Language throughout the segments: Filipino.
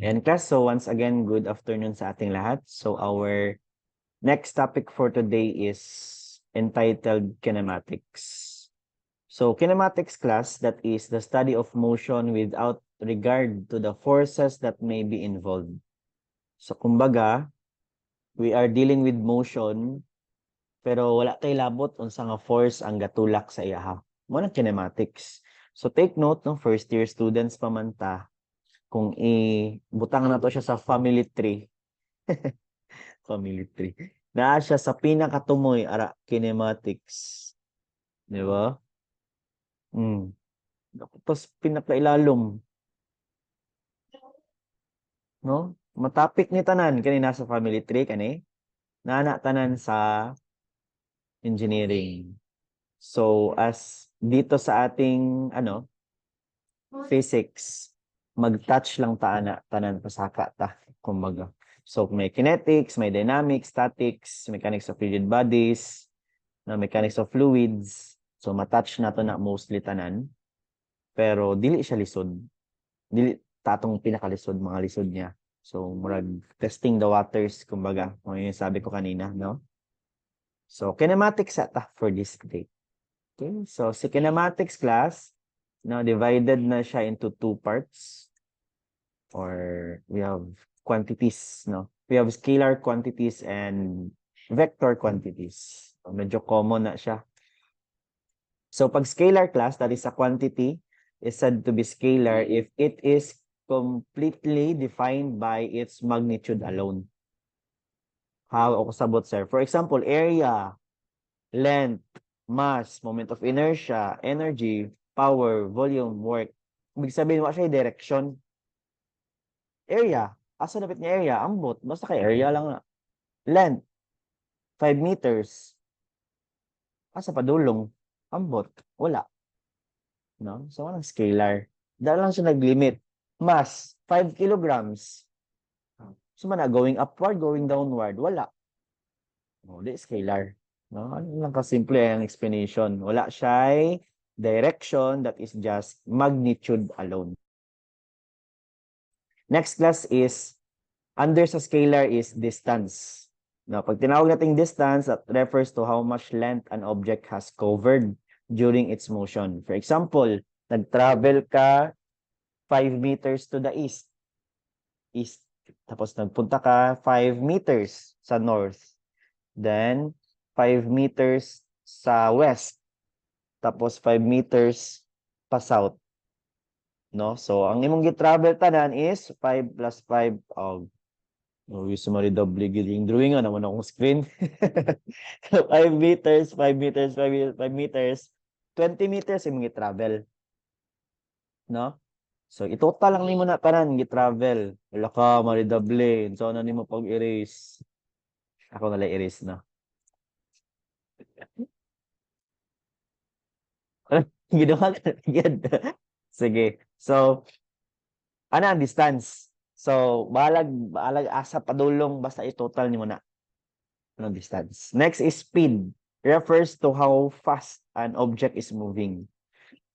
And class, so once again, good afternoon sa ating lahat. So our next topic for today is entitled kinematics. So kinematics class, that is the study of motion without regard to the forces that may be involved. So kumbaga, we are dealing with motion pero wala tay labot unsa nga force ang gatulak sa iyaha. Mo na kinematics. So take note no, first year students pa man ta, kung ibutang na to siya sa family tree. Family tree. Naa siya sa pinakatumoy ara kinematics. Di ba? Mm. Tapos pinakailalom, no? Matapik ni tanan kani nasa family tree kani. Nana tanan sa engineering. So as dito sa ating physics, mag-touch lang tanan pasaka ta kumbaga. So may kinetics, may dynamics, statics, mechanics of rigid bodies, na mechanics of fluids. So matouch na to na mostly tanan. Pero dili siya lisod. Dili tatong pinakalisod mga lisod niya. So murag testing the waters kumbaga. Kung yung sabi ko kanina, no? So kinematics ata for this day. Okay? So si kinematics class, now divided na siya into two parts. Or we have quantities, no? We have scalar quantities and vector quantities. So, medyo common na siya. So pag scalar class, that is a quantity, is said to be scalar if it is completely defined by its magnitude alone. How ako sabot, sir? For example, area, length, mass, moment of inertia, energy, power, volume, work. Ibig sabihin, wala siya direction. Area. Asa dapat niya area? Ambot. Basta kay area lang na. Length. 5 meters. Asa padulong? Ambot. Wala. No? So, walang scalar. Dahil lang siya nag-limit. Mass. 5 kilograms. So, man going upward, going downward. Wala. No, di scalar. No? Ano lang kasimple ang explanation. Wala siya direction, that is just magnitude alone. Next class is under sa scalar is distance. Now, pag tinawag nating distance, that refers to how much length an object has covered during its motion. For example, nag-travel ka 5 meters to the east. Tapos nagpunta ka 5 meters sa north. Then, 5 meters sa west. Tapos 5 meters pa south. No? So, ang imong gi-travel tanan is 5 plus 5. Gusto mo rin double yung drawing naman akong screen. 5 meters, 5 meters, 5 meters, 20 meters yung travel. No? So, itotal lang nimo na tanan gi-travel. Wala ka, maridable. So, ano nimo pag-erase? Ako na lang erase na. Ginawa ka na. Sige. So, ano ang distance? So, balag asa padulong basta i-total nimo na. Ano distance? Next is speed. Refers to how fast an object is moving.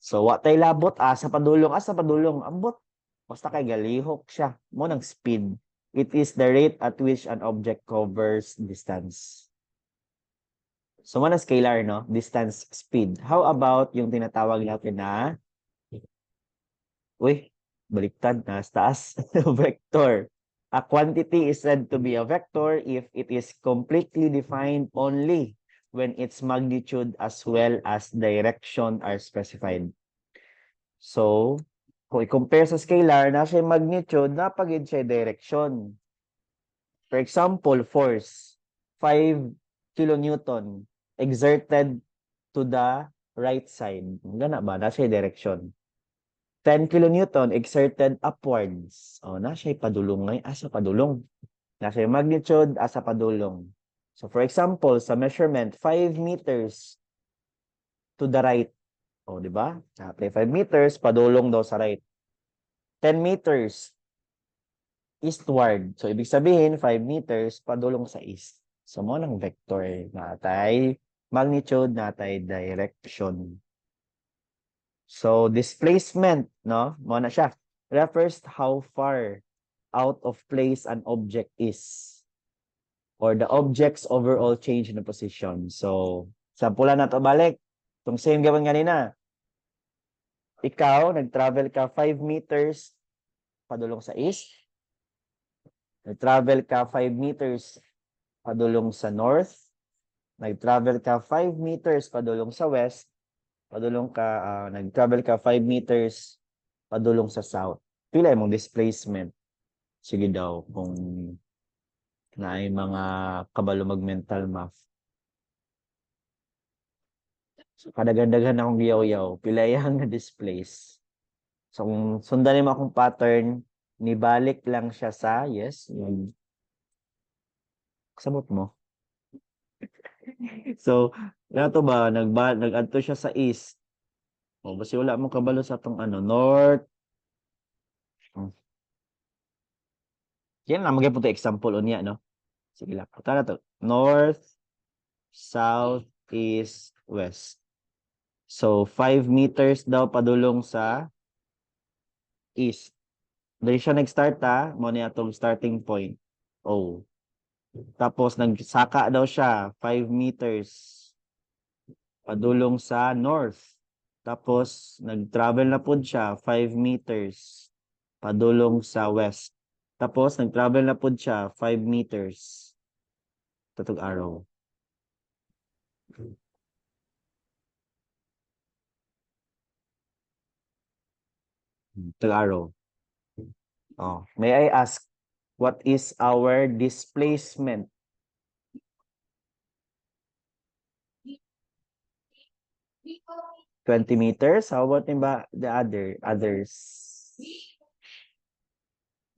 So, wa tay labot asa padulong, ambot. Basta kay galihok siya. Mo ng speed. It is the rate at which an object covers distance. So, mo na scalar, no? Distance, speed. How about yung tinatawag natin na baliktad na taas. Vector. A quantity is said to be a vector if it is completely defined only when its magnitude as well as direction are specified. So, kung i-compare sa scalar, na siya magnitude, napagid siya direction. For example, force, 5 kilonewton exerted to the right side. Gana ba? Na siya direction. 10 kilonewton exerted upwards. Na siya padulong ngay asa padulong. Na siya magnitude asa padulong. So for example, sa measurement 5 meters to the right. Di ba? 5 meters padulong daw sa right. 10 meters eastward. So ibig sabihin 5 meters padulong sa east. So mo nang vector natay magnitude natay direction. So, displacement, no? Mo na siya. Refers to how far out of place an object is, or the object's overall change in the position. So, sampulan na to balik. Itong same gawin ganina. Ikaw, nag-travel ka 5 meters padulong sa east. Nag-travel ka 5 meters padulong sa north. Nag-travel ka 5 meters padulong sa west. Nag-travel ka 5 meters padulong sa south. Pila imong displacement? Sige daw, kung na ay mga kabalo mag-mental math. So, kadaghan-daghan akong giyaw-yaw. Pila yang na-displace. So, kung sundan mo akong pattern, nibalik lang siya sa, yes, yung sabot mo. So, nato ba, nag-adto siya sa east. O, basi wala mo kabalo sa itong north. Yan lang, magiging po example unya, no? Sige lang. Punta na to. North, south, east, west. So, 5 meters daw padulong sa east. Dali siya nag-start mo niya itong starting point. Oh. Tapos, nagsaka daw siya 5 meters padulong sa north. Tapos, nag-travel na po siya 5 meters padulong sa west. Tapos, nag-travel na po siya 5 meters. Tatog arrow. Tatog arrow. Oh, may I ask, what is our displacement? $20. How about the others?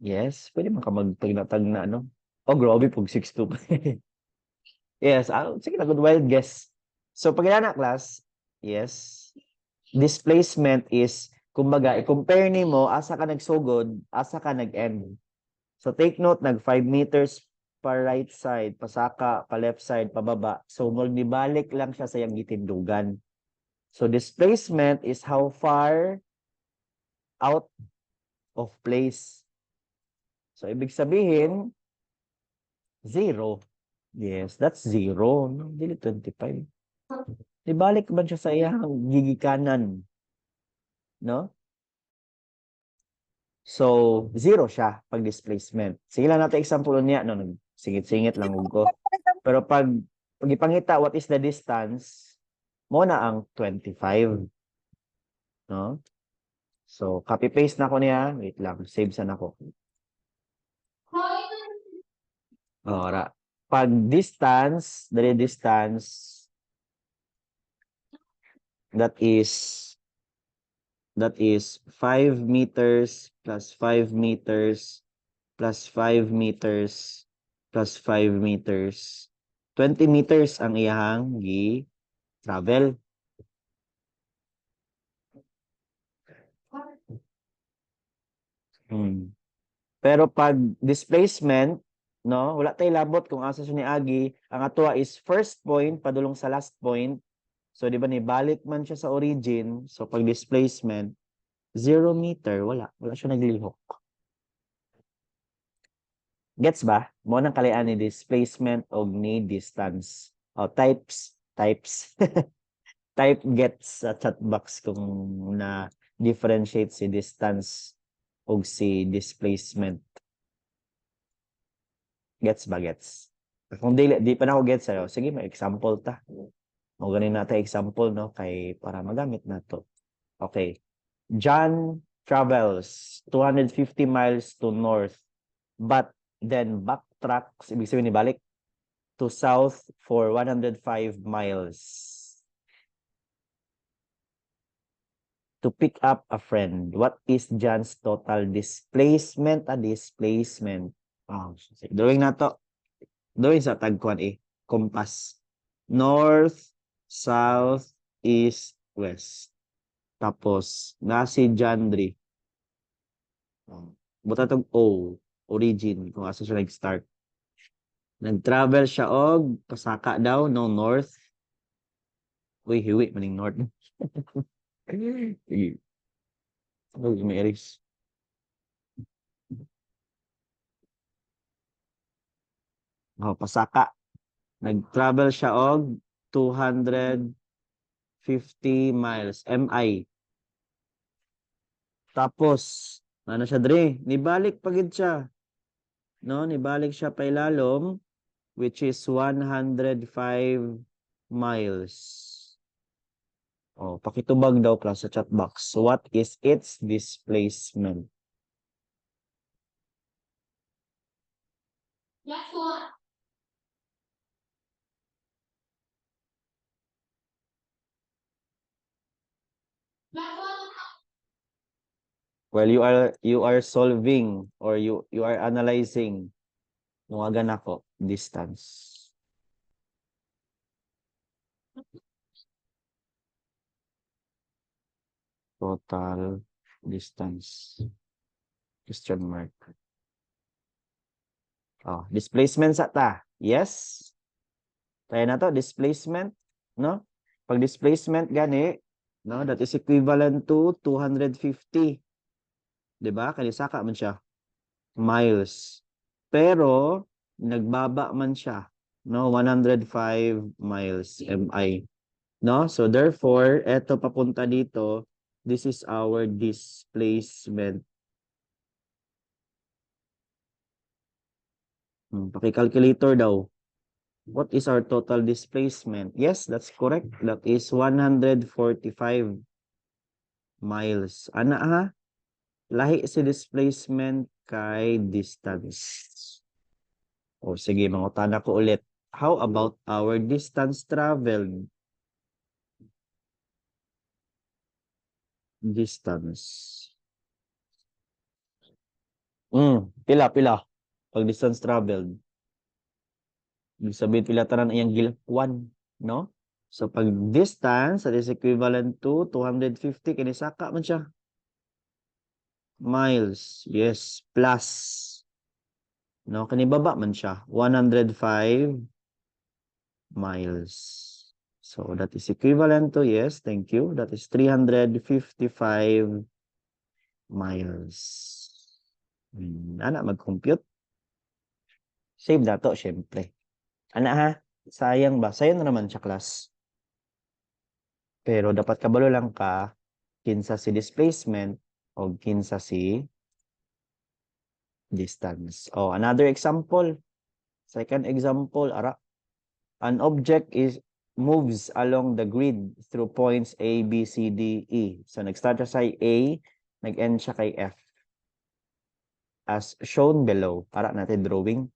Yes, pwede man ka magtagnatag na ano. Oh, grabe pag 6'2". Yes, sige na, good wild guess. So pag na class, yes, displacement is kumbaga i-compare nimo asa ka nagsugod, asa ka nag-end. So take note, nag 5 meters pa right side, pasaka, pa left side, pababa. So magnibalik lang siya sa iyang gitindugan. So displacement is how far out of place. So ibig sabihin, 0. Yes, that's 0. No? Dili 25. Ibalik ba siya sa iyang gigikanan? No? So, 0 siya pag displacement. Sige lang natin example niya. No, singit-singit lang ko. Pero pag ipangita, what is the distance? Mo na ang 25. No? So, copy-paste na ko niya. Wait lang, save sa nako. Ora. Pag distance, the distance, that is 5 meters plus 5 meters plus 5 meters plus 5 meters. 20 meters ang iyang travel. Pero pag displacement, no, wala tay labot kung asa siya ni Agi, ang atoa is first point padulong sa last point. So di ba ni balik man siya sa origin, so pag displacement 0 meter, wala siya naglihok. Gets ba? Mo nang kalayan ni displacement og ni distance. Oh, types. Type gets sa chat box kung na differentiate si distance og si displacement. Gets ba, gets? Kung di pa na ako gets sa'yo, sige, may example ta. O ganin natin example, no? Kay, para magamit na to. Okay. John travels 250 miles to north, but then backtracks, ibig sabihin ni balik, to south for 105 miles to pick up a friend. What is John's total displacement? Displacement. Oh, drawing na to. Drawing sa tagkuan compass. North, south, east, west. Tapos, si Jandri. Buta tong O, origin, kung asa siya nag-start. Nag-travel siya og pasaka daw, no, north. Uy, hiwi, maning north. Sige. May erase. Oh, pasaka. Nag-travel siya og 250 miles, MI. Tapos, ano siya dre? Nibalik pagid siya. No, nibalik siya pa ilalom, which is 105 miles. Oh, pakitubag daw class sa chat box. What is its displacement? Well, you are solving or you are analyzing. Nuwagan ako, distance. Total distance. Question mark. Oh, displacement sa ta. Yes. Kaya na to, displacement, no? Pag displacement gani, no, that is equivalent to 250. 'Di ba? Kani saka man siya miles. Pero nagbaba man siya, no? 105 miles MI, no? So therefore, eto papunta dito, this is our displacement. Paki-calculator daw. What is our total displacement? Yes, that's correct. That is 145 miles. Ana ha? Lahi si displacement kay distance. O sige, mangutana ko ulit. How about our distance traveled? Distance. Pila. Pag distance traveled. Ibig sabihin pila tanan iyang gilakwan, no? So pag distance, that is equivalent to 250, kinisaka man siya. Miles, yes, plus. No, kanibaba man siya. 105 miles. So that is equivalent to, yes, thank you. That is 355 miles. Ana, mag-compute. Save na to, syempre. Ana ha, sayang ba? Sayang na naman siya, class. Pero dapat kabalo lang ka, kinsa si displacement o kinsa si distance. Oh, another example. Second example, ara. An object moves along the grid through points A, B, C, D, E. So nag-start siya sa A, nag-end siya kay F. As shown below, para natin drawing.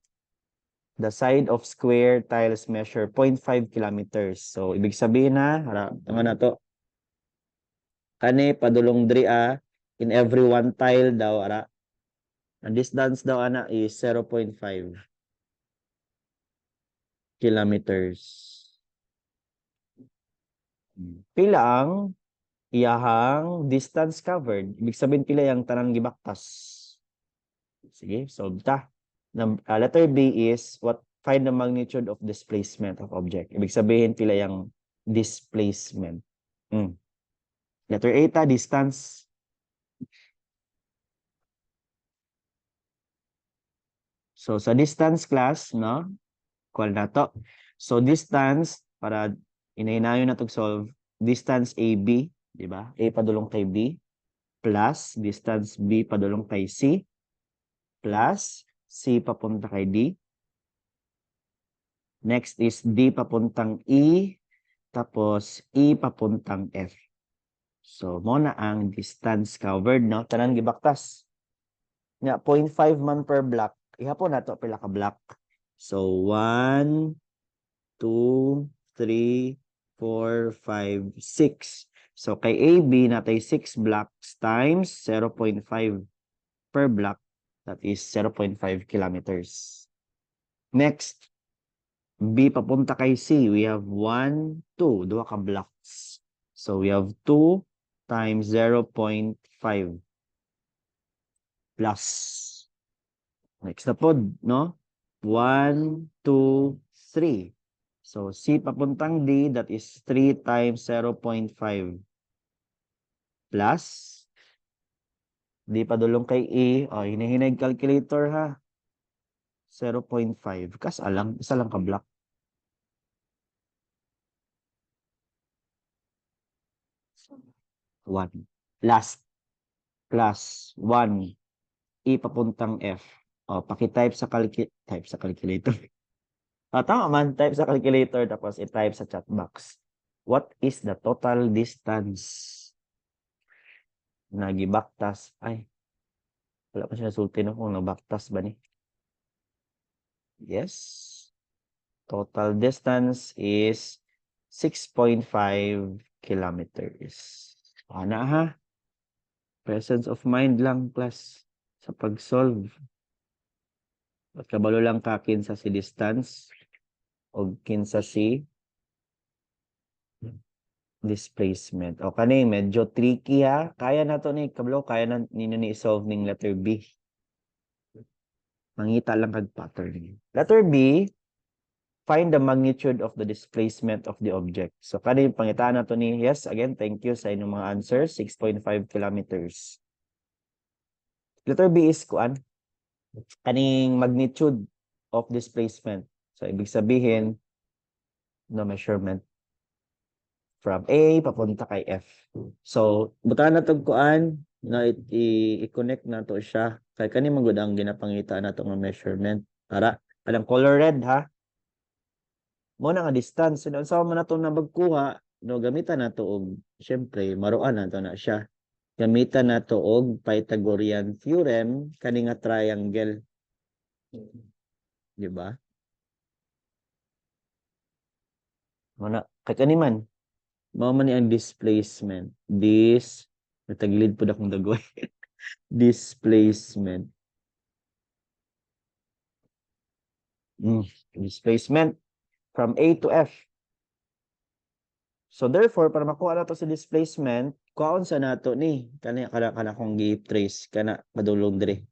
The side of square tiles measure 0.5 kilometers. So ibig sabihin na, ano na to? Kani padulong diri in every one tile daw ara. Ang distance daw ana is 0.5 kilometers. Pila ang iyahang distance covered? Ibig sabihin pila yung tanang gibaktas. Sige, solve ta. Letter B is find the magnitude of displacement of object. Ibig sabihin pila yung displacement. Letter A ta, distance. So sa distance class, no? Kuha na to. So distance, para inahinayo na to solve, distance AB, di ba? A padulong kay B, plus distance B padulong kay C, plus C papunta kay D. Next is D papuntang E, tapos E papuntang F. So, mo na ang distance covered, no? Tanan gibaktas. Nga, 0.5 man per block. Ihapon na to, pila ka block. So, 1, 2, 3, 4, 5, 6. So, kay AB, natay 6 blocks times 0.5 per block. That is 0.5 kilometers. Next, B papunta kay C. We have 1, 2. Dua ka blocks. So, we have 2 times 0.5 plus. Next na po, no? 1, 2, 3. So, C papuntang D, that is 3 times 0.5 plus. D padulong kay E. O, hinihinag calculator ha. 0.5. Kas alang, isa lang ka block. One. Last. Plus 1. E papuntang F. O, paki-type sa calculator. Tama man, type sa calculator tapos i-type sa chat box. What is the total distance? Nagibaktas. Ay, wala pa siya nasulti no kung nabaktas ba ni. Yes. Total distance is 6.5 kilometers. Ana ha? Presence of mind lang class sa pag-solve. At kabalo lang ka kinsa si distance o kinsa si displacement. O kani medyo tricky ha. Kaya na to ni kabalo, kaya na ninyo ni solve ning letter B. Mangita lang kag pattern. Letter B, find the magnitude of the displacement of the object. So kani pangitaan na to ni, yes, again, thank you sa inyong mga answers, 6.5 kilometers. Letter B is kuan, kaning magnitude of displacement. So ibig sabihin, no measurement from A papunta kay F. So buta na tong kuan, na i-connect na to siya kay kani magud ang ginapangita na to nga measurement. Para alang color red ha. Mo na nga distance so unsa man nato na magkuha no gamitan nato og syempre maruan nato na siya. Gamitan nato og Pythagorean theorem kani nga triangle. Di ba? Mo na kay kani man mao man ni ang displacement. Nataglid pud akong dagoy. Displacement. Displacement from A to F. So therefore, para makuha na to sa displacement, kuhaon sa nato ni kana kong gi-trace kana madulong dire.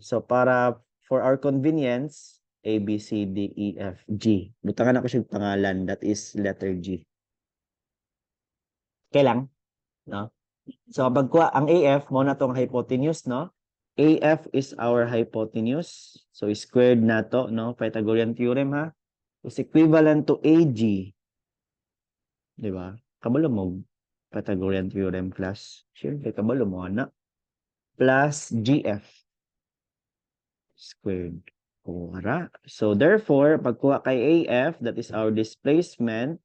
So para for our convenience, A, B, C, D, E, F, G. Butangan ako siya pangalan, that is letter G. Okay lang, no? So pagkuha ang AF mo na tong hypotenuse, no? AF is our hypotenuse. So squared na to, no? Pythagorean theorem ha. Is equivalent to AG. Di ba? Kabalo mo Pythagorean theorem class. Siyempre, kabalo mo na. Plus GF squared. Ora. So therefore, pagkuha kay AF, that is our displacement,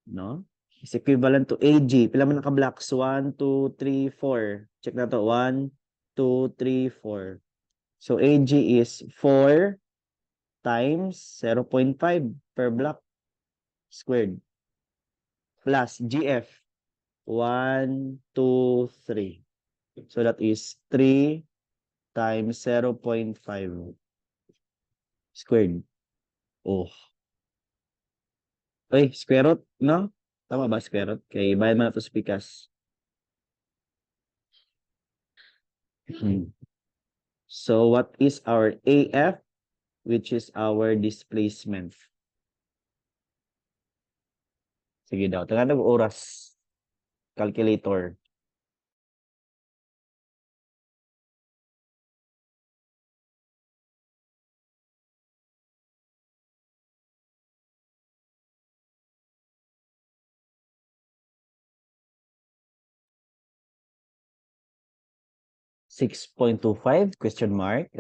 no? Is equivalent to AG. Pila man naka-blocks? 1, 2, 3, 4. Check na to. 1, 2, 3, 4. So AG is 4 times 0.5 per block squared. Plus GF. 1, 2, 3. So that is 3 times 0.5 squared. Oh. Uy, square root, no? Tama ba square root? Kay bayan mo na ito sa pikas. So what is our AF? Which is our displacement. Sige daw. Tagalog oras. Calculator. $6.25? Question mark?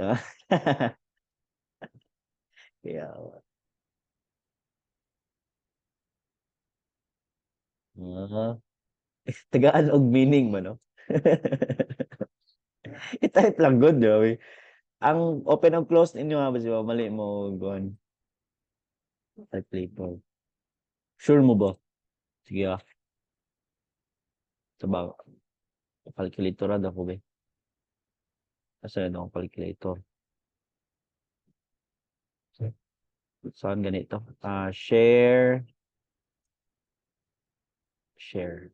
Yeah. Tagaan og meaning mo, no? I-type lang good, di ba? Ang open and close ninyo nga ba siya? Mali mo, gone. Calculator. Sure mo ba? Sige ah. Sabang. Calculator na ako ba? Asa na akong calculator? Saan ganito? Share. Share.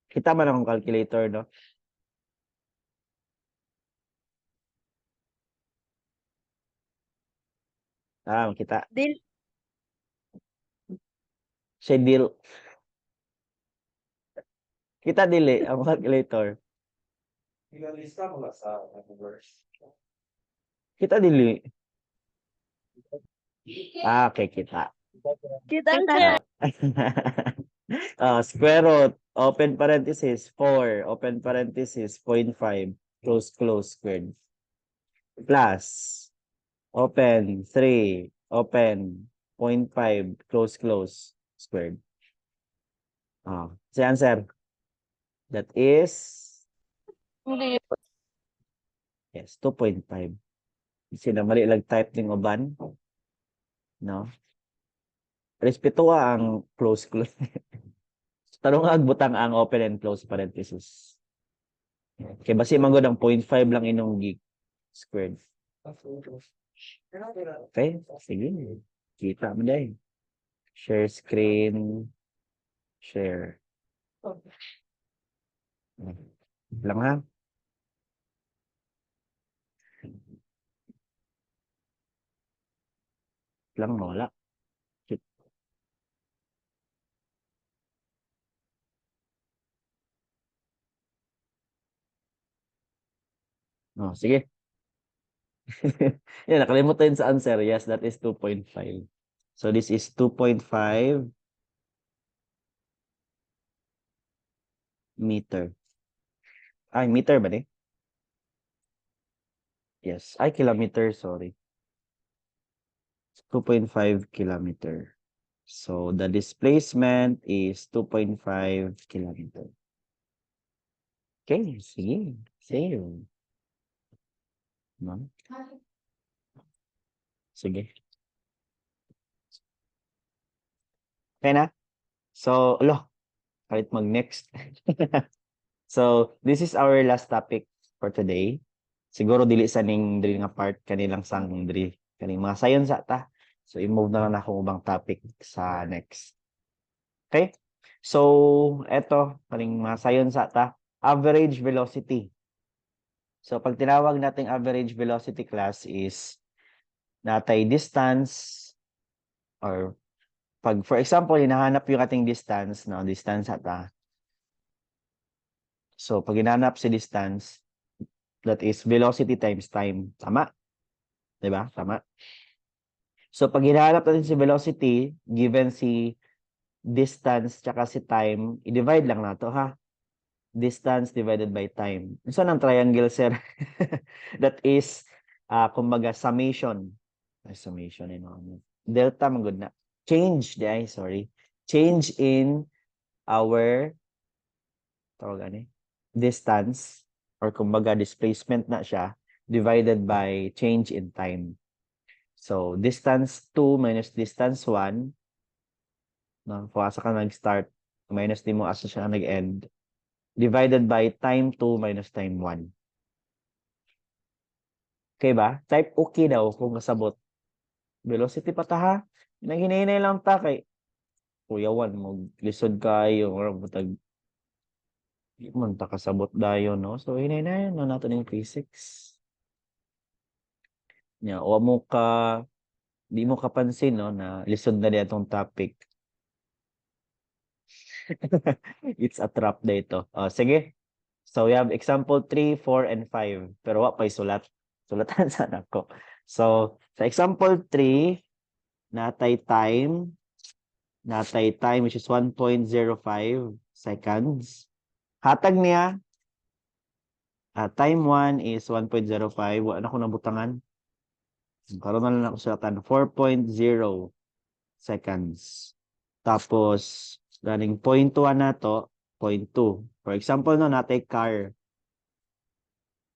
Kita man akong calculator, no? Kita. Schedule. Kita dili ang calculator. Kita dili. Okay, kita. Kita, Ah. Square root, open parenthesis, 4, open parenthesis, 0.5, close, squared. Plus, open, 3, open, 0.5, close, squared. The answer. That is, Hindi. yes, 2.5. Kasi na mali lang type ng uban. No? Respeto ang close. Tanong nga butang ang open and close parenthesis. Kaya basi manggod ang 0.5 lang inong gig squared. Okay, sige. Kita mo dahil. Share screen. Share. Lang ha. Lang wala. Sige. Yan, nakalimutan sa answer. Yes, that is 2.5. So this is 2.5 meter. Ay, meter ba ni? Yes. Ay, kilometer, sorry. 2.5 kilometer. So the displacement is 2.5 kilometer. Okay, sige. Same. No? Sige. Okay na? So, kahit mag-next. So, this is our last topic for today. Siguro dili sa dili nga part kanilang sang dili kaning mga science ta. So, i-move na lang akong ubang topic sa next. Okay? So, eto kaning mga science ta, average velocity. So, pag tinawag nating average velocity class is natay distance or pag for example, hinahanap yung ating distance, no, distance ata. So, pag hinahanap si distance, that is velocity times time. Tama? 'Di ba? Tama. So, pag hinahanap natin si velocity, given si distance tsaka si time, i-divide lang nato ha. Distance divided by time. So, ang triangle, sir? That is, kumbaga, summation. Summation, delta, magod na. Change in our distance or kumbaga displacement na siya divided by change in time. So, distance 2 minus distance 1, no? Kung asa ka nag-start, minus di mo asa siya nag-end, divided by time 2 minus time 1. Okay ba? Type okay daw kung kasabot. Velocity pa ta ha? Nanghinay lang ta kay kuyawan mo lisod kayo or butag man ta kasabot dayon, no? So hinay na nato ning physics. Nya o mo ka di mo kapansin, no, na lisod na ditong topic. It's a trap dito. Sige. So we have example 3, 4 and 5. Pero wa pay sulat. Sulatan sana ko. So sa example 3, natay time which is 1.05 seconds. Hatag niya, time 1 is 1.05. Wala ko nabutangan. Karoon na lang ako sulatan. 4.0 seconds. Tapos, running 0.2 na to, 0.2. For example, no, natay car.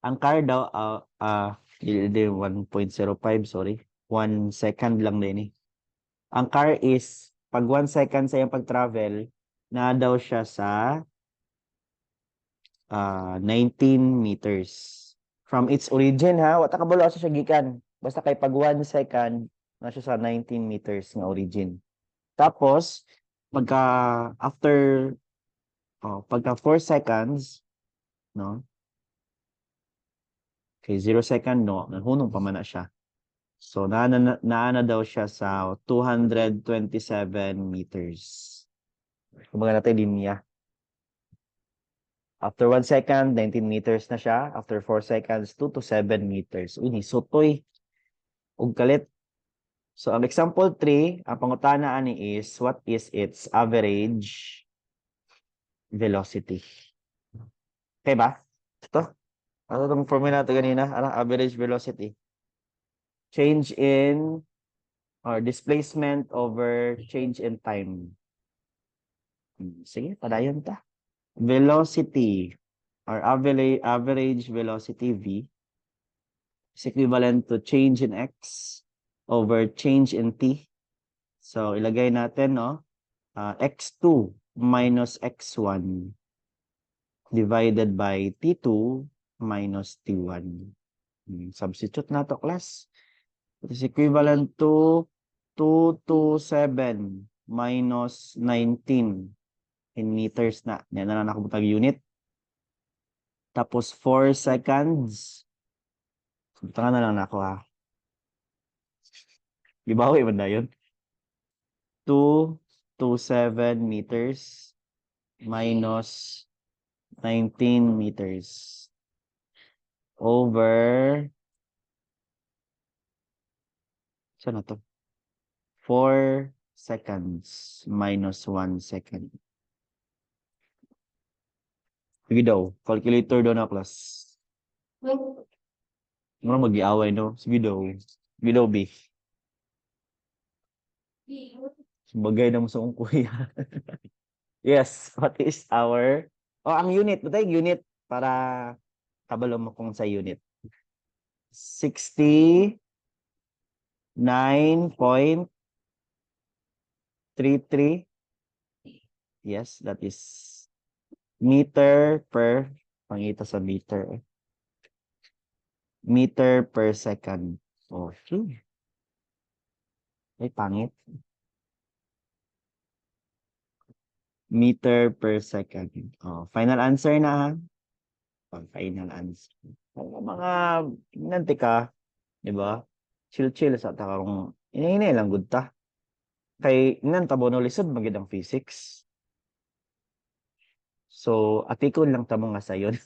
Ang car daw, 1.05, sorry. 1 second lang din eh. Ang car is, pag 1 second sa iyang pag-travel, na daw siya sa 19 meters. From its origin ha, wata kabalo sa siya gikan. Basta kay pag 1 second, na siya sa 19 meters nga origin. Tapos, pagka 4 seconds, no? Okay, 0 second, no? Nahunong pa man na siya. So, naana daw siya sa 227 meters. Kumbaga natin linya. After 1 second, 19 meters na siya. After 4 seconds, 2 to 7 meters. Uy, ni sutoy. Ug kalit. So, ang example 3, ang pangutana ani is, what is its average velocity? Okay ba? Ito. Ano itong formula natin kanina? Ano? Average velocity. Change in or displacement over change in time. Sige, padayon ta. Velocity or average velocity V is equivalent to change in x over change in t. So, ilagay natin, no? X2 minus x1 divided by t2 minus t1. Substitute na to, class. It is equivalent to 227 minus 19 in meters na. Yan na lang nakabutag unit. Tapos 4 seconds. Subutan na lang na ako, ha. Gibawi ba na yun? 227 meters minus 19 meters over, saan na to? 4 seconds minus 1 second. Sige daw, calculator daw na, class. Ano mag-iaway, no? Sige daw. Sige daw, B. Bagay na mo sa kuya. Yes, what is our... Oh, ang unit. Batay unit para kabalo mo kung sa unit. 69.33. Yes, that is meter per... Pangita sa meter. Meter per second. Okay. Ay, pangit. Meter per second. Oh, final answer na, ha? Oh, final answer. Mga nanti ka, di ba? Chill-chill sa takong inay lang good ta. Kay inan tabo no lisod magid ang physics. So, atikon lang tamo nga sayon.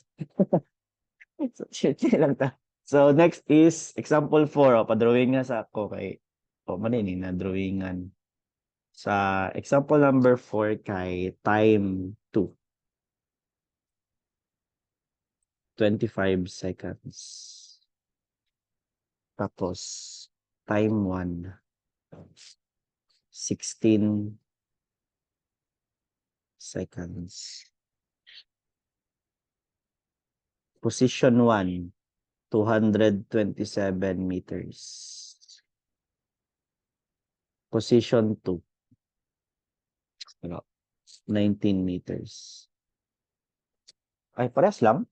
So, chill lang ta. So, next is example 4. O, pa-drawing nga sa ako kay manini na drawingan. Sa example number 4 kay time 2. 25 seconds. Tapos, time 1. 16 seconds. Position 1, 227 meters. Position 2, 19 meters. Ay, pares lang.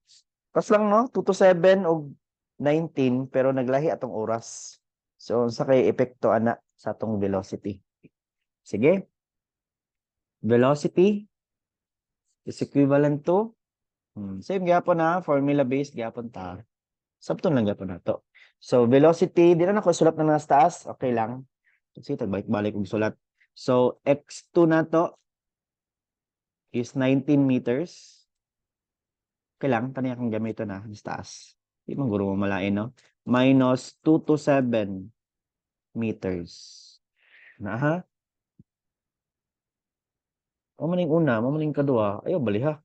Pares lang, no? 2 to 7 o 19, pero naglahi atong oras. So, sa kay epekto, ana, sa atong velocity. Sige. Velocity is equivalent to, same gyapon na, formula-based gyapon ta. Sabton lang gyapon na to. So, velocity, di na ako sulat na nasa taas. Okay lang. Kasi tagbalik-balik kong sulat. So, x2 na to is 19 meters. Okay lang, taniya kong gamito na sa taas. Di man guro mo malain, no? Minus 2 to 7 meters. Na, ha? Mamaning una, mamaning kadua. Ayaw, bali, ha?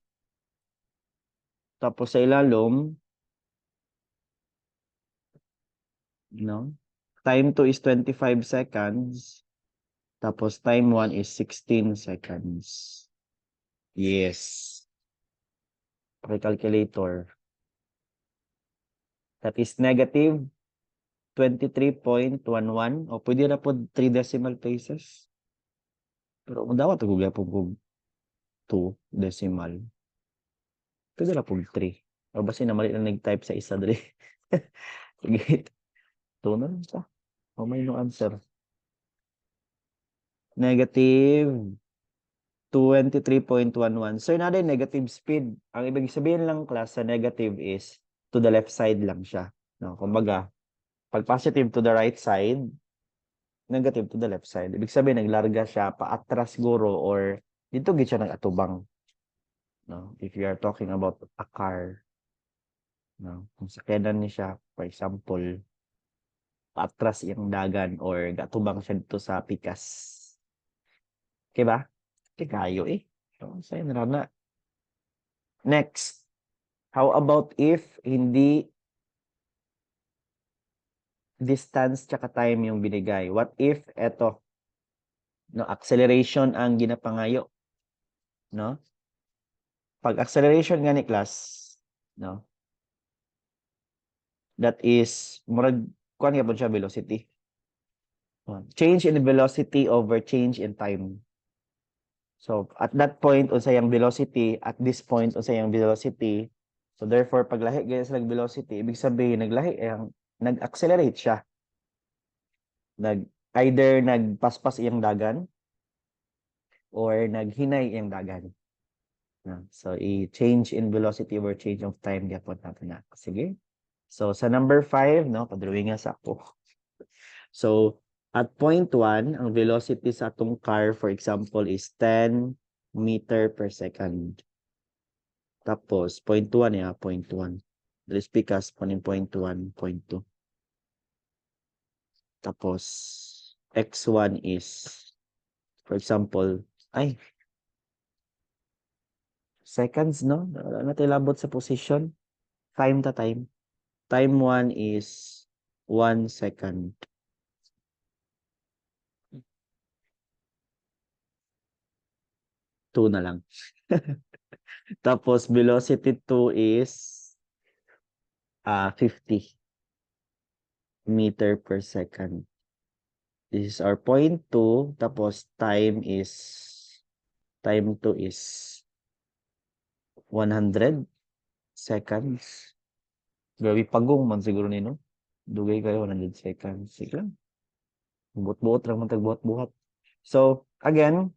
Tapos sa ilalom, no? Time 2 is 25 seconds. Tapos time 1 is 16 seconds. Yes. Calculator. That is negative 23.11. O pwede na po 3 decimal places. Pero dapat ko po 2 decimal. Pwede na po 3. O basta na mali na nag-type sa isa dali. Sige. 2 na lang sa. O may no answer. Negative 23.11. So, yun na din, negative speed. Ang ibig sabihin lang, class, sa negative is to the left side lang siya. No? Kumbaga, pag positive to the right side, negative to the left side. Ibig sabihin, naglarga siya paatras guro or dito gid siya nag-atubang. no? If you are talking about a car, no? Kung sakyanan ni siya, for example, paatras iyang dagan or gatubang siya dito sa pikas. Okay ba? Okay kayo eh. So, sa'yo na. Next, how about if hindi distance tsaka time yung binigay? What if eto, no, acceleration ang ginapangayo, no? Pag acceleration nga ni class, no? That is murag kuan gyapon siya velocity. Change in velocity over change in time. So at that point unsa yang velocity, at this point unsa yang velocity. So therefore pag lahi gyud sa velocity, ibig sabihin naglahi ang nag-accelerate siya. Either nagpaspas iyang dagan or naghinay iyang dagan. So i-change in velocity over change of time gyapon natin na. Sige. So sa number 5, no, padrawing nga sa ako. So at point 1, ang velocity sa atong car for example is 10 meter per second. Tapos point 1 ya, point 1. Let's pick us point 1, point 2. Tapos x1 is for example, seconds, no? Natilabot sa position. Time ta time. Time 1 is 1 second. Two na lang. Tapos velocity 2 is 50 meter per second. This is our point 2. Tapos time 2 is 100 seconds. Grabe pagong man siguro nino. Dugay kayo 100 seconds. Sige lang. Buot-buot lang man tagbuhat-buhat. So, again,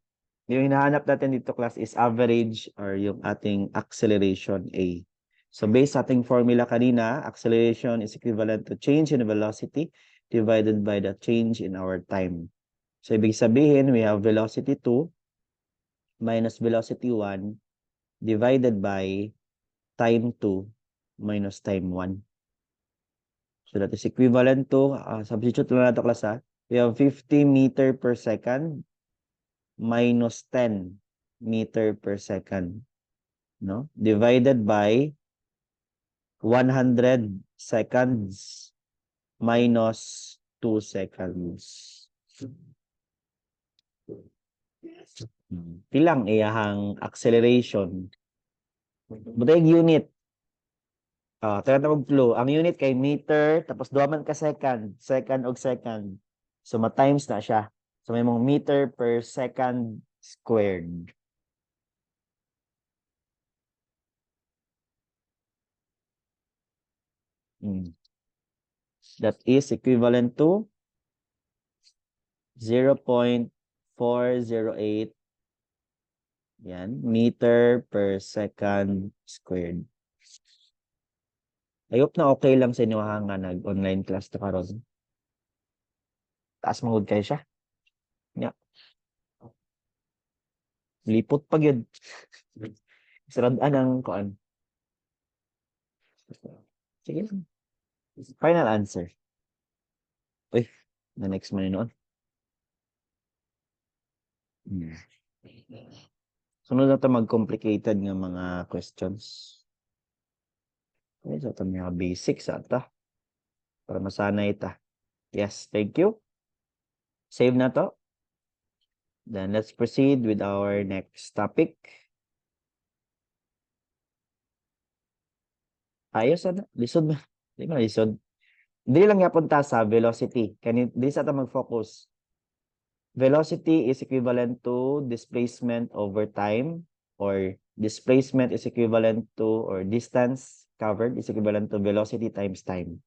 yung hinahanap natin dito class is average or yung ating acceleration A. So based sa ating formula kanina, acceleration is equivalent to change in velocity divided by the change in our time. So ibig sabihin, we have velocity 2 minus velocity 1 divided by time 2 minus time 1. So that is equivalent to, substitute lang natin class ha. We have 50 meter per second minus 10 meter per second, no? Divided by 100 seconds minus 2 seconds. Pilang iyahang acceleration. Butay unit. Tara na mag-flow. Ang unit kay meter, tapos 2 man ka second. Second og second. So, ma-times na siya. So, may mong meter per second squared. That is equivalent to 0.408 yan, meter per second squared. I hope na okay lang sa inyo nga nag-online class na karon. Taas mangod kayo siya. Yeah. Lipot pag yun. Saradaan ang kuan. Sige lang. Final answer. Uy, na next man noon. Sunod na ito mag-complicated nga mga questions. Okay, so ito mga basics ata. Para masanay ita. Yes, thank you. Save na to. Then let's proceed with our next topic. Ayos na. Lisod ba? Di ba lisod? Dili lang yapunta sa velocity. Di sa ito mag-focus. Velocity is equivalent to displacement over time, or displacement is equivalent to, or distance covered is equivalent to velocity times time.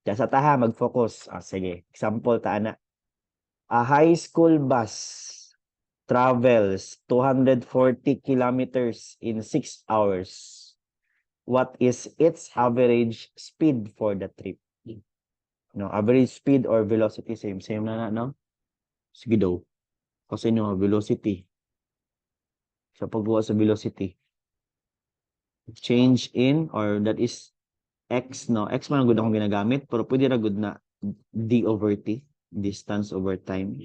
Kaya sa taha, mag-focus. Sige, example taana. A high school bus travels 240 kilometers in 6 hours. What is its average speed for the trip? No, average speed or velocity, same na no? Sige daw. Kasi no, velocity. Sa pagbuha sa velocity. change in, or that is x, no? X man ang good akong ginagamit, pero pwede ra good na d over t, distance over time.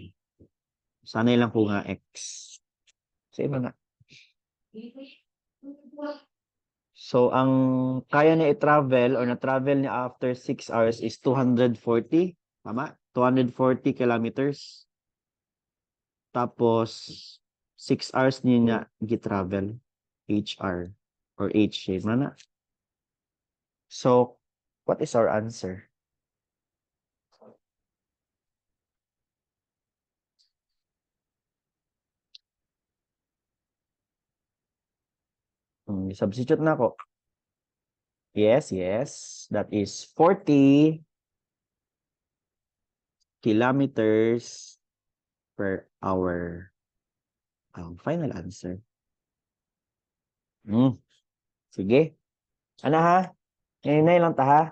Sanay lang ko nga x. Sa iba nga. So, ang kaya niya i-travel or na-travel niya after 6 hours is 240. Tama? 240 kilometers. Tapos, 6 hours niya gi-travel. HR or H. Na. So, what is our answer? Substitute na ako. Yes, yes. That is 40 kilometers per hour. Ang final answer. Sige. Ano ha? Ngayon lang ta ha?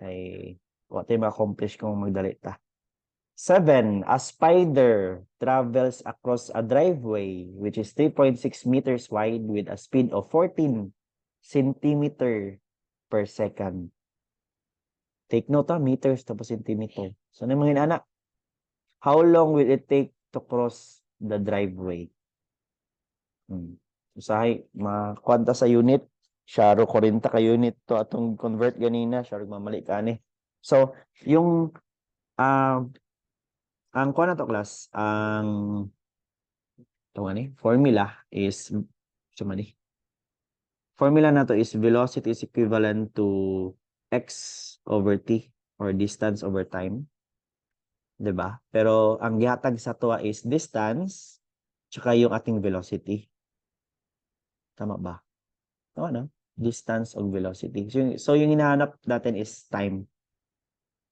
Ay, what tayo ma-accomplish kung magdali ta. 7. A spider travels across a driveway which is 3.6 meters wide with a speed of 14 centimeter per second. Take note ha, meters tapos centimeter. So, ano yung mga anak? How long will it take to cross the driveway? Usahay, makwanta sa unit. Syaro 40 ka unit to atong convert ganina. Syaro mamali ka ni. So, yung ang kuha na to class, ang formula is formula na to is velocity is equivalent to x over t or distance over time. 'Di ba? Pero ang gihatag sa tuwa is distance tsaka yung ating velocity. Tama ba? Tama na. Distance o velocity. So yung hinahanap natin is time.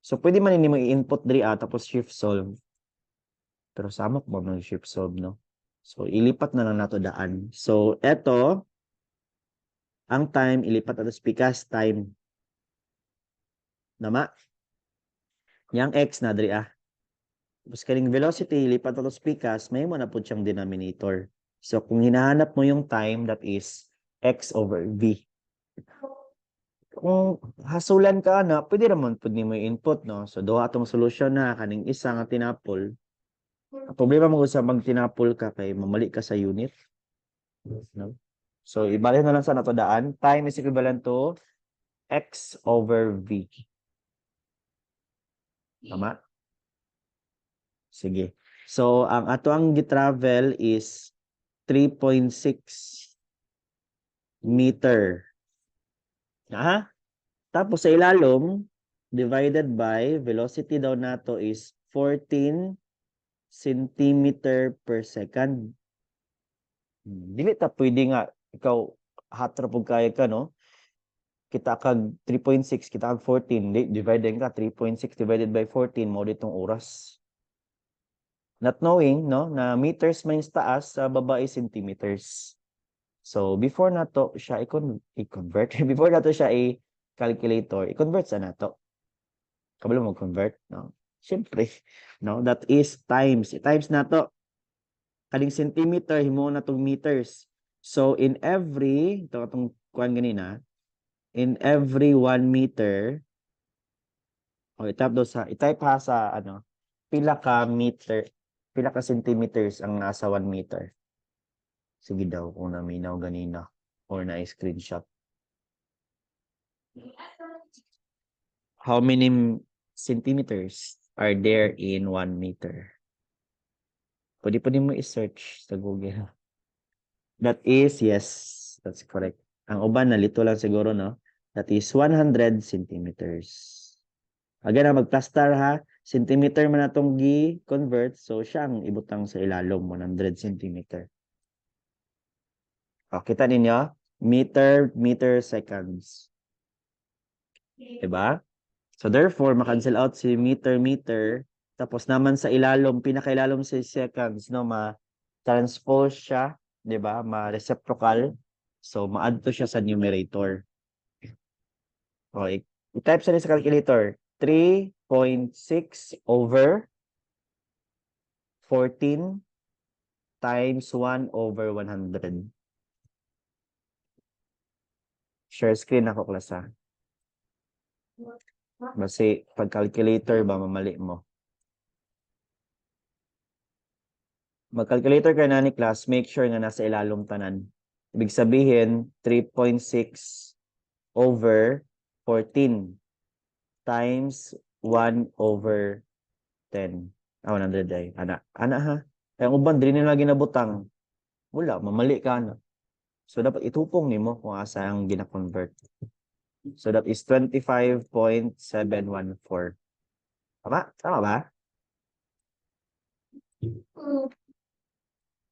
So pwede man mo i-input diri tapos shift solve. Pero sama ko ba ng shift solve, no? So ilipat na lang nato daan. So eto ang time ilipat ato pikas time. Tama? Yang x na diri Tapos kaning velocity ilipat ato pikas, may mo na pud siyang denominator. So kung hinahanap mo yung time, that is x over v. Kung hasulan ka na, pwede naman pud nimo i-input, no? So duha atong solution na kaning isa nga tinapol. Ang problema mo sa magtinapol ka kay mamali ka sa unit, no? So ibalik na lang sa nato daan, time is equivalent to x over v. Tama? Sige. So ang ato ang gi-travel is 3.6 meter. Tapos sa ilalom, divided by velocity daw nato is 14 centimeter per second. Dili ta pwede nga ikaw hatra pug kaya ka, no? Kita kag 3.6, kita kag 14, divide ka 3.6 divided by 14 mo ditong oras. Not knowing, no, na meters minus taas sa baba is centimeters. So before nato siya i-convert, before nato siya i-calculator, i-convert sa nato. Kabalo mo convert, no? Siyempre, no? That is times. I-times nato. Kaling centimeter, himo na tong meters. So, in every, ito itong kuhan ganina, in every 1 meter, o i-type ha sa, pila ka meter, pila ka centimeters ang nasa 1 meter. Sige daw, kung naminaw ganina, or na-screenshot. How many centimeters are there in 1 meter? Pwede mo i-search sa Google. That is, yes, that's correct. Ang uban, nalito lang siguro, no? That is 100 centimeters. Again, mag-plastar ha. Centimeter man natong gi-convert. So, siya ang ibutang sa ilalom, 100 centimeter. O, kita ninyo? Meter, seconds. Diba? So, therefore, makancel out si meter. Tapos naman sa ilalom, pinakailalom sa seconds, no? Ma-transpose siya. 'Di ba? Ma-reciprocal. So ma-add to siya sa numerator. Okay. I-type sa calculator. 3.6 over 14 times 1 over 100. Share screen ako, class, ha? Basi, pag calculator ba, mamali mo. Mag-calculator ka na ni class, make sure nga nasa ilalong tanan. Ibig sabihin, 3.6 over 14 times 1 over 10. 100 ay. Ana ha. Kaya ang uban, dili nila ginabutang. Wala, mamali ka na. So, dapat itupong nimo kung asa ang gina-convert. So, that is 25.714. Tama? Tama ba?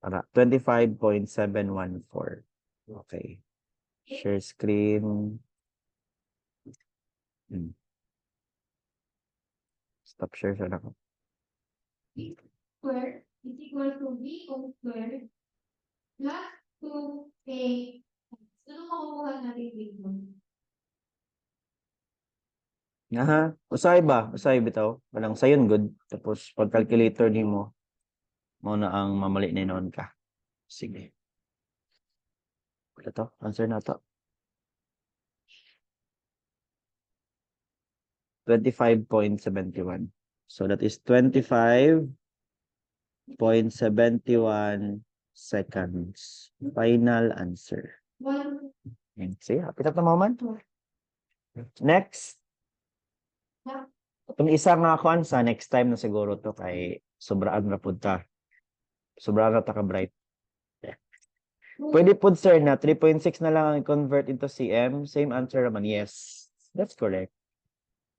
Para 25.714. Okay. Share screen. Stop share sa ako. Square is equal to b whole square plus 2a. Ano makukuha natin dito? Aha, usay ba? Usay bitaw. Walang sayon good. Tapos pag calculator nimo mo na ang mamali ni noon ka. Sige. Wala to. Answer na to. 25.71. So that is 25.71 seconds. Final answer. One. See, happy na moment. Next. Itong isa nga kuan sa next time na siguro to kay sobraan na pud ta. Sobraan na ta ka bright. Pwede pud sir na 3.6 na lang ang convert into cm. Same answer naman. Yes. That's correct.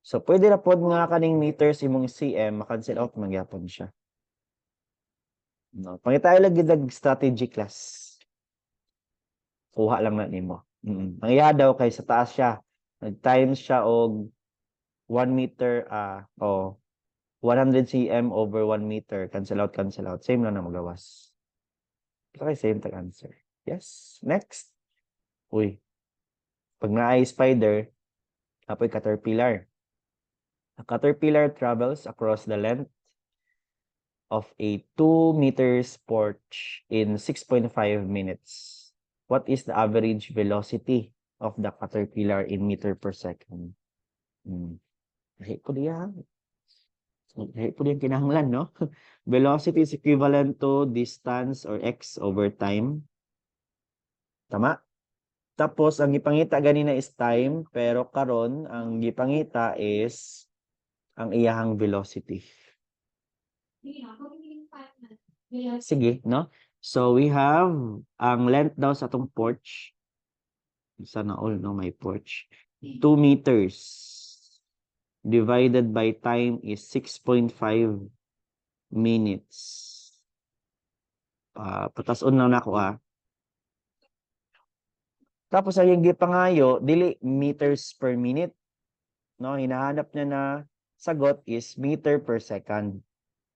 So pwede na pod nga kaning meters imong cm ma-cancel out magyapon siya. No, pangitaay lagi dag strategy class. Kuha lang na nimo. Ang iya daw kay sa taas siya. Nag-times siya og 1 meter 100 cm over 1 meter. Cancel out, cancel out. Same lang na magawas. Okay, same tag answer. Yes. Next. Uy. Pag na-ay spider, apoy caterpillar. A caterpillar travels across the length of a 2 meters porch in 6.5 minutes. What is the average velocity of the caterpillar in meter per second? Lahi po diya. Lahi po diyan kinahanglan, no? Velocity is equivalent to distance or x over time. Tama? Tapos, ang gipangita ganina is time, pero karon ang gipangita is ang iyahang velocity. Sige, no? So, we have ang length daw sa itong porch. Sana all, no? May porch. 2 meters divided by time is 6.5 minutes. Patason lang nako Tapos ang yung gipangayo, dili meters per minute. No, hinahanap niya na sagot is meter per second.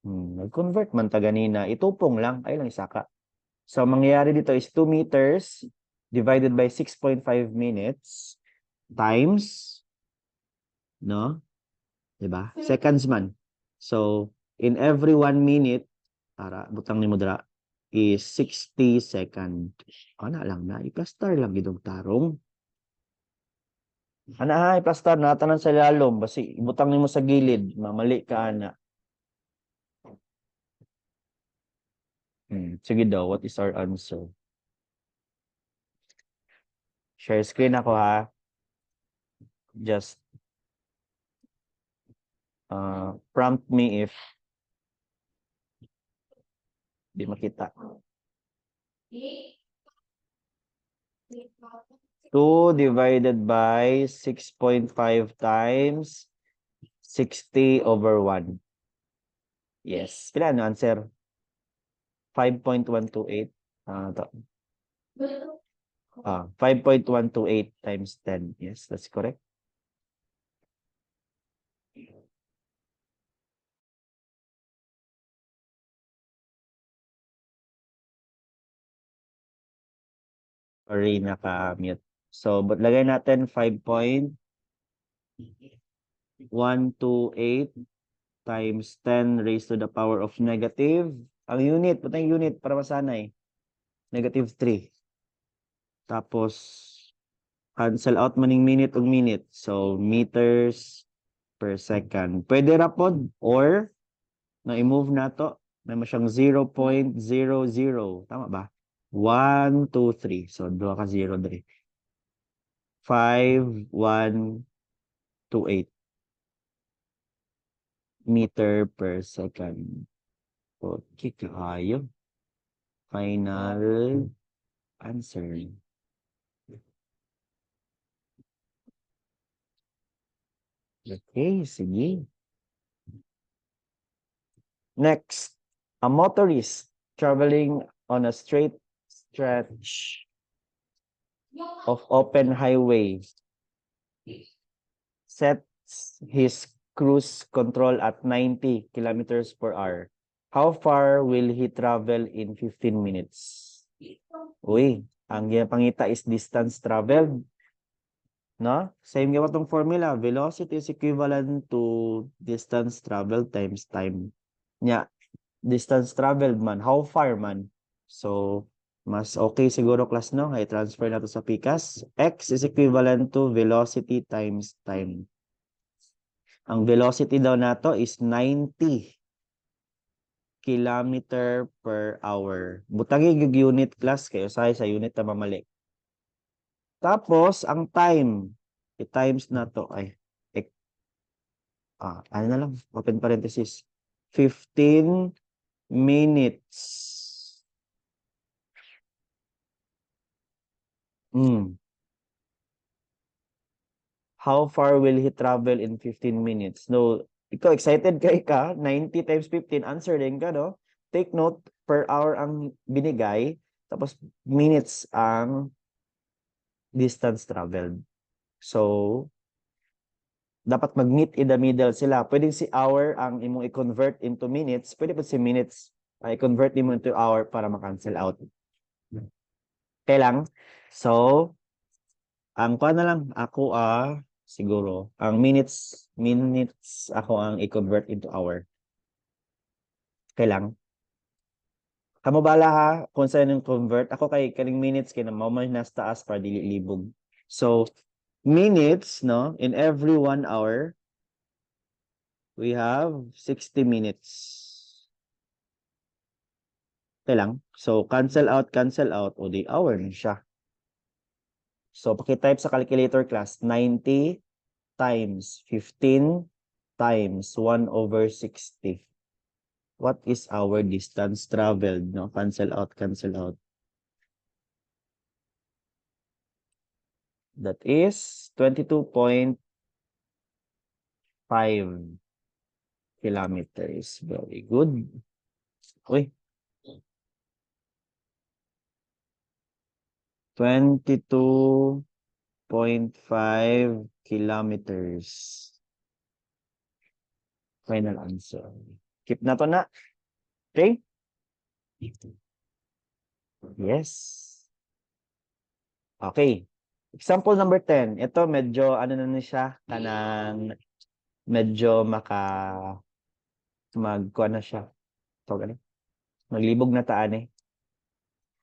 Nag-convert man ta ganina, itupong lang, ay lang isaka. So mangyayari dito is 2 meters divided by 6.5 minutes times, no? Diba? Seconds man. So in every 1 minute, para butang ni mo dira, is 60 second. Ana lang na, iplastar lang gidong tarong. Ana ha, iplastar na tanan sa lalom basi ibutang nimo sa gilid, mamali ka ana. Sige daw, what is our answer? Share screen ako ha. Just prompt me if di makita. 2 divided by 6.5 times 60 over 1. Yes. Pila ano answer? 5.128. 5.128 times 10. Yes, that's correct. Sorry, naka-mute. So, but lagay natin 5.128 times 10 raised to the power of negative. Ang unit, putang unit para masanay. -3. Tapos cancel out maning minute ug minute. So, meters per second. Pwede ra pod or na-i-move na to. May masyang 0.00. Tama ba? 1, 2, 3. So, 2 ka 0 dre. 5, 1, 2, 8 meter per second. Okay, kaayo. Final answer. Okay, sige. Next, a motorist traveling on a straight stretch of open highway sets his cruise control at 90 kilometers per hour. How far will he travel in 15 minutes? Uy, ang pangita is distance traveled. No? Same nga itong formula. Velocity is equivalent to distance traveled times time. Nya, distance traveled man. How far man? So, mas okay siguro class no? Ay transfer na to sa PCAS. X is equivalent to velocity times time. Ang velocity daw nato is 90 kilometer per hour. Butagi yung unit class kayo sa unit na mamali. Tapos, ang time, i-times na to ay, ano na lang, open parenthesis, 15 minutes. How far will he travel in 15 minutes? No, ikaw excited ka, 90 times 15, answer din ka, no? Take note, per hour ang binigay, tapos minutes ang distance traveled. So, dapat mag-meet in the middle sila. Pwedeng si hour ang imong i-convert into minutes. Pwede po si minutes i-convert mo into hour para ma-cancel out. Okay lang? So, ang na lang, ako siguro, ang minutes ako ang i-convert into hour. Okay lang? Kamo bala ha, kung saan yung convert. Ako kay kaning minutes, kaya na mauman nas taas para dili libog. So, minutes, no? In every 1 hour, we have 60 minutes. Okay lang? So, cancel out, o di hour na siya. So, pakitype sa calculator class, 90 times 15 times 1 over 60. What is our distance traveled? No? Cancel out, cancel out. That is 22.5 kilometers. Very good. Uy. 22.5 kilometers. Final answer. Keep na to na. Okay? Yes. Okay. Example number 10. Ito medyo ano na siya, kanang medyo magkuha na siya. So, ganun. Maglibog na taan eh.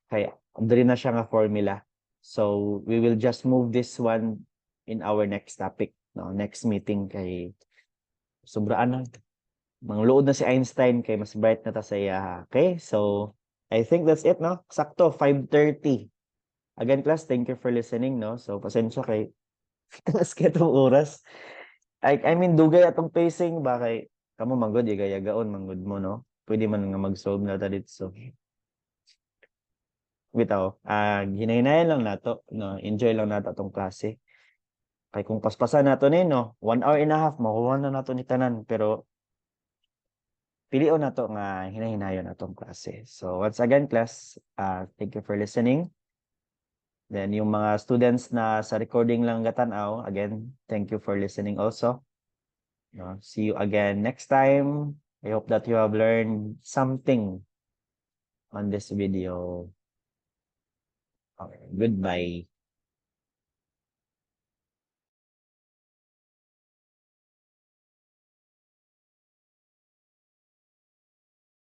Kaya, dali na siya nga formula. So, we will just move this one in our next topic. No? Next meeting kay sobraan na. Mangluod na si Einstein kay mas bright na ta sa iya. Okay? So, I think that's it, no? Sakto, 5:30. Again, class, thank you for listening, no? So, pasensya kay taas ka itong oras. I mean, dugay atong pacing ba kay kamo manggod, igayagaon, manggod mo, no? Pwede man nga mag-solve na ta dito. So, bitaw, hinahinayan lang nato, no? Enjoy lang nato atong klase. Kay kung paspasan nato ni, no? 1 hour and a half, makuha na nato ni tanan. Pero, pilion nato nga hinahinayon atong klase. So, once again, class, thank you for listening. Then, yung mga students na sa recording lang gatanaw, again, thank you for listening also. No? See you again next time. I hope that you have learned something on this video. Okay, goodbye.